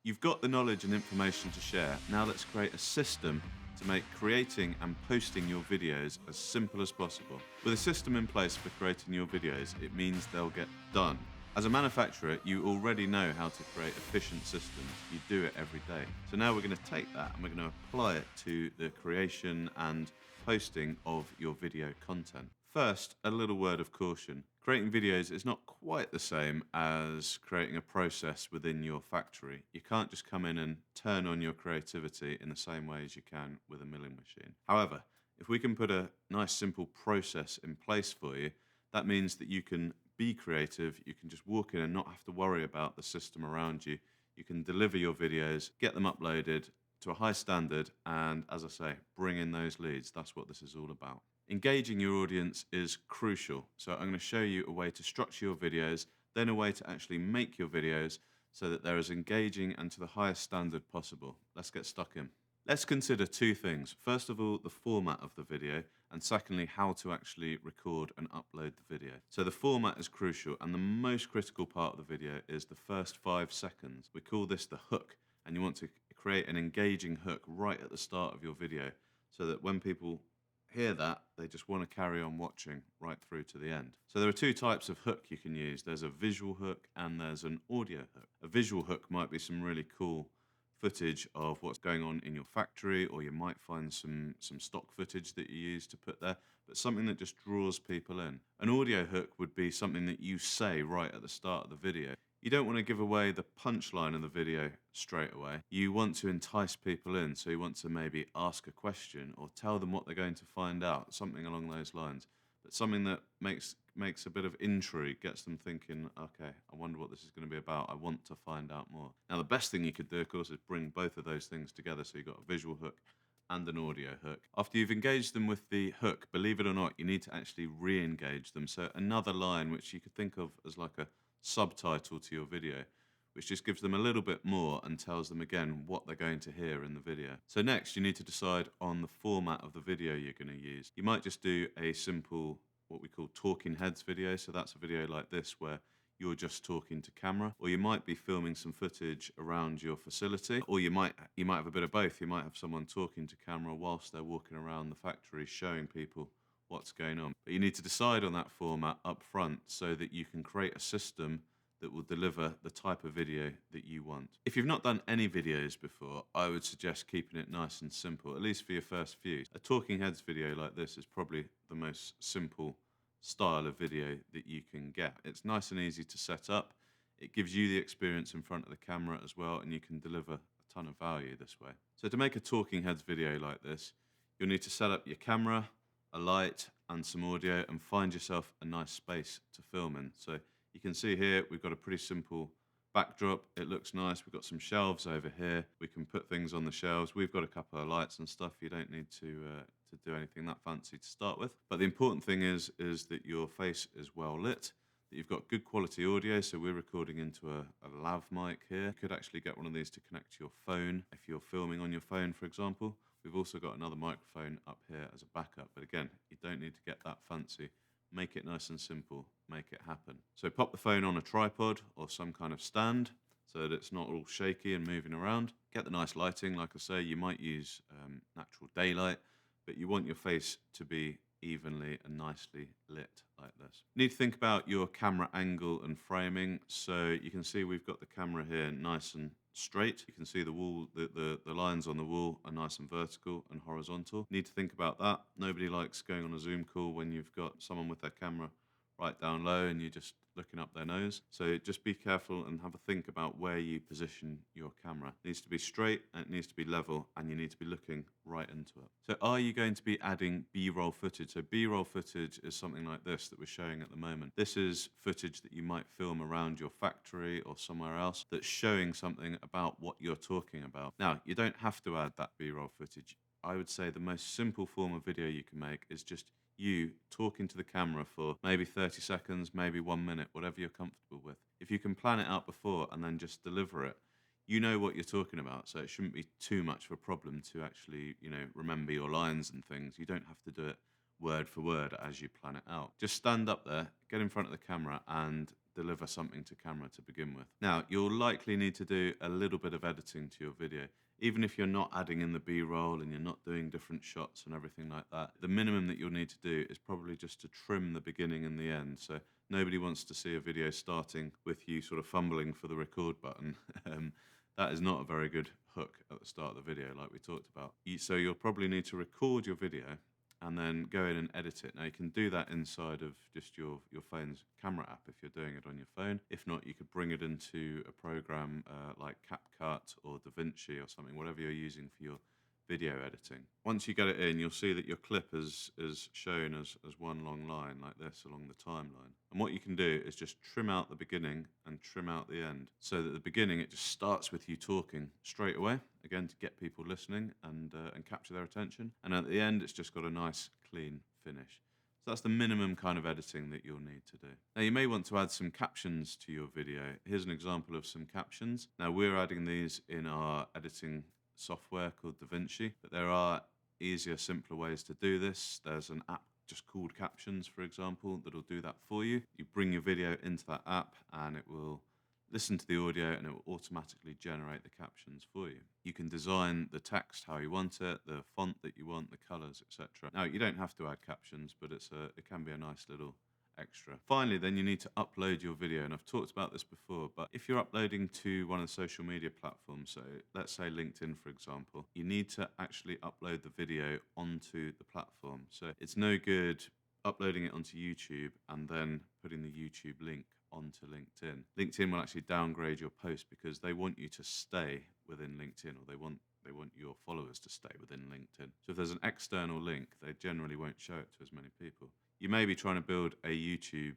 You've got the knowledge and information to share. Now let's create a system to make creating and posting your videos as simple as possible. With a system in place for creating your videos, it means they'll get done. As a manufacturer, you already know how to create efficient systems. You do it every day. So now we're going to take that and we're going to apply it to the creation and posting of your video content. First, a little word of caution. Creating videos is not quite the same as creating a process within your factory. You can't just come in and turn on your creativity in the same way as you can with a milling machine. However, if we can put a nice simple process in place for you, that means that you can be creative, you can just walk in and not have to worry about the system around you. You can deliver your videos, get them uploaded to a high standard, and as I say, bring in those leads. That's what this is all about. Engaging your audience is crucial. So I'm going to show you a way to structure your videos, then a way to actually make your videos so that they're as engaging and to the highest standard possible. Let's get stuck in. Let's consider two things. First of all, the format of the video, and secondly, how to actually record and upload the video. So the format is crucial, and the most critical part of the video is the first 5 seconds. We call this the hook, and you want to create an engaging hook right at the start of your video so that when people hear that, they just want to carry on watching right through to the end. So there are two types of hook you can use. There's a visual hook and there's an audio hook. A visual hook might be some really cool footage of what's going on in your factory, or you might find some stock footage that you use to put there, but something that just draws people in. An audio hook would be something that you say right at the start of the video. You don't want to give away the punchline of the video straight away. You want to entice people in, so you want to maybe ask a question or tell them what they're going to find out, something along those lines. But something that makes a bit of intrigue, gets them thinking, okay, I wonder what this is going to be about. I want to find out more. Now, the best thing you could do, of course, is bring both of those things together. So you've got a visual hook and an audio hook. After you've engaged them with the hook, believe it or not, you need to actually re-engage them. So another line, which you could think of as like a subtitle to your video, which just gives them a little bit more and tells them again what they're going to hear in the video. So next, you need to decide on the format of the video you're going to use. You might just do a simple, what we call talking heads video. So that's a video like this where you're just talking to camera, or you might be filming some footage around your facility, or you might have a bit of both. You might have someone talking to camera whilst they're walking around the factory showing people what's going on. But you need to decide on that format up front so that you can create a system that will deliver the type of video that you want. If you've not done any videos before, I would suggest keeping it nice and simple, at least for your first few. A talking heads video like this is probably the most simple style of video that you can get. It's nice and easy to set up. It gives you the experience in front of the camera as well, and you can deliver a ton of value this way. So to make a talking heads video like this, you'll need to set up your camera, a light and some audio, and find yourself a nice space to film in. So you can see here we've got a pretty simple backdrop. It looks nice. We've got some shelves over here. We can put things on the shelves. We've got a couple of lights and stuff. You don't need to do anything that fancy to start with. But the important thing is that your face is well lit, that you've got good quality audio. So we're recording into a lav mic here. You could actually get one of these to connect to your phone if you're filming on your phone, for example. We've also got another microphone up here as a backup. But again, you don't need to get that fancy. Make it nice and simple, make it happen. So pop the phone on a tripod or some kind of stand so that it's not all shaky and moving around. Get the nice lighting. Like I say, you might use natural daylight, but you want your face to be evenly and nicely lit like this. You need to think about your camera angle and framing. So you can see we've got the camera here nice and straight. You can see the wall, the lines on the wall are nice and vertical and horizontal. You need to think about that. Nobody likes going on a Zoom call when you've got someone with their camera right down low and you're just looking up their nose. So just be careful and have a think about where you position your camera. It needs to be straight and it needs to be level, and you need to be looking right into it. So are you going to be adding B-roll footage? So B-roll footage is something like this that we're showing at the moment. This is footage that you might film around your factory or somewhere else that's showing something about what you're talking about. Now, you don't have to add that B-roll footage. I would say the most simple form of video you can make is just you talking to the camera for maybe 30 seconds, maybe 1 minute, whatever you're comfortable with. If you can plan it out before and then just deliver it, you know what you're talking about, so it shouldn't be too much of a problem to actually, remember your lines and things. You don't have to do it word for word as you plan it out. Just stand up there, get in front of the camera and deliver something to camera to begin with. Now, you'll likely need to do a little bit of editing to your video. Even if you're not adding in the B-roll and you're not doing different shots and everything like that, the minimum that you'll need to do is probably just to trim the beginning and the end. So nobody wants to see a video starting with you sort of fumbling for the record button. That is not a very good hook at the start of the video, like we talked about. So you'll probably need to record your video and then go in and edit it. Now, you can do that inside of just your phone's camera app if you're doing it on your phone. If not, you could bring it into a program like CapCut or DaVinci or something, whatever you're using for your video editing. Once you get it in, you'll see that your clip is shown as one long line like this along the timeline. And what you can do is just trim out the beginning and trim out the end, so that the beginning, it just starts with you talking straight away, again, to get people listening and capture their attention. And at the end, it's just got a nice, clean finish. So that's the minimum kind of editing that you'll need to do. Now, you may want to add some captions to your video. Here's an example of some captions. Now, we're adding these in our editing software called DaVinci, but there are easier, simpler ways to do this. There's an app just called Captions, for example, that'll do that for you. You bring your video into that app and it will listen to the audio and it will automatically generate the captions for you. You can design the text how you want it, the font that you want, the colors, etc. Now, you don't have to add captions, but it can be a nice little extra. Finally, then you need to upload your video, and I've talked about this before, but if you're uploading to one of the social media platforms, so let's say LinkedIn, for example, you need to actually upload the video onto the platform. So it's no good uploading it onto YouTube and then putting the YouTube link onto LinkedIn. LinkedIn will actually downgrade your post because they want you to stay within LinkedIn, or they want your followers to stay within LinkedIn. So if there's an external link, they generally won't show it to as many people. You may be trying to build a YouTube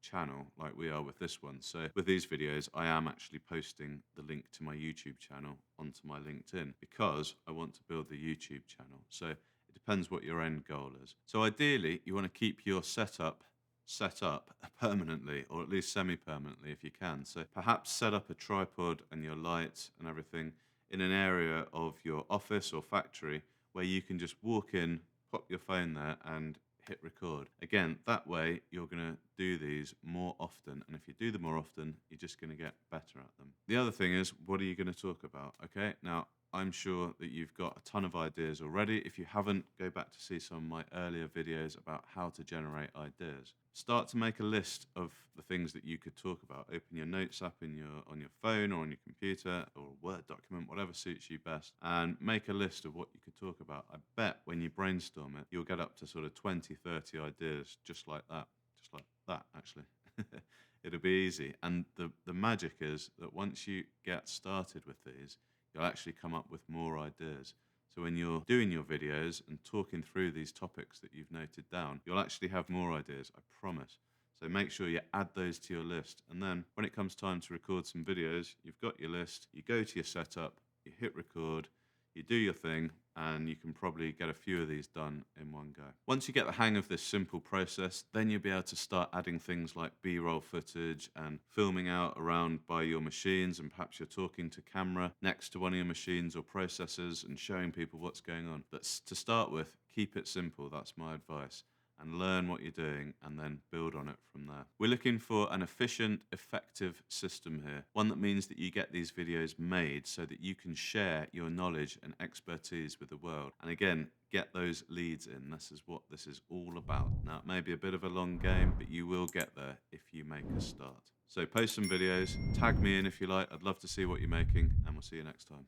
channel like we are with this one. So with these videos, I am actually posting the link to my YouTube channel onto my LinkedIn because I want to build the YouTube channel. So it depends what your end goal is. So ideally, you want to keep your setup set up permanently, or at least semi-permanently if you can. So perhaps set up a tripod and your lights and everything in an area of your office or factory where you can just walk in, pop your phone there and hit record. Again, that way you're going to do these more often, and if you do them more often, you're just going to get better at them. The other thing is, what are you going to talk about? Okay, now I'm sure that you've got a ton of ideas already. If you haven't, go back to see some of my earlier videos about how to generate ideas. Start to make a list of the things that you could talk about. Open your notes app on your phone or on your computer or a Word document, whatever suits you best, and make a list of what you could talk about. I bet when you brainstorm it, you'll get up to sort of 20, 30 ideas just like that. Just like that, actually. It'll be easy. And the magic is that once you get started with these, you'll actually come up with more ideas. So when you're doing your videos and talking through these topics that you've noted down, you'll actually have more ideas, I promise. So make sure you add those to your list. And then when it comes time to record some videos, you've got your list, you go to your setup, you hit record, you do your thing, and you can probably get a few of these done in one go. Once you get the hang of this simple process, then you'll be able to start adding things like B-roll footage and filming out around by your machines, and perhaps you're talking to camera next to one of your machines or processors and showing people what's going on. But to start with, keep it simple, that's my advice, and learn what you're doing and then build on it from there. We're looking for an efficient, effective system here, one that means that you get these videos made so that you can share your knowledge and expertise with the world. And again, get those leads in. This is what this is all about. Now, it may be a bit of a long game, but you will get there if you make a start. So post some videos, tag me in if you like. I'd love to see what you're making, and we'll see you next time.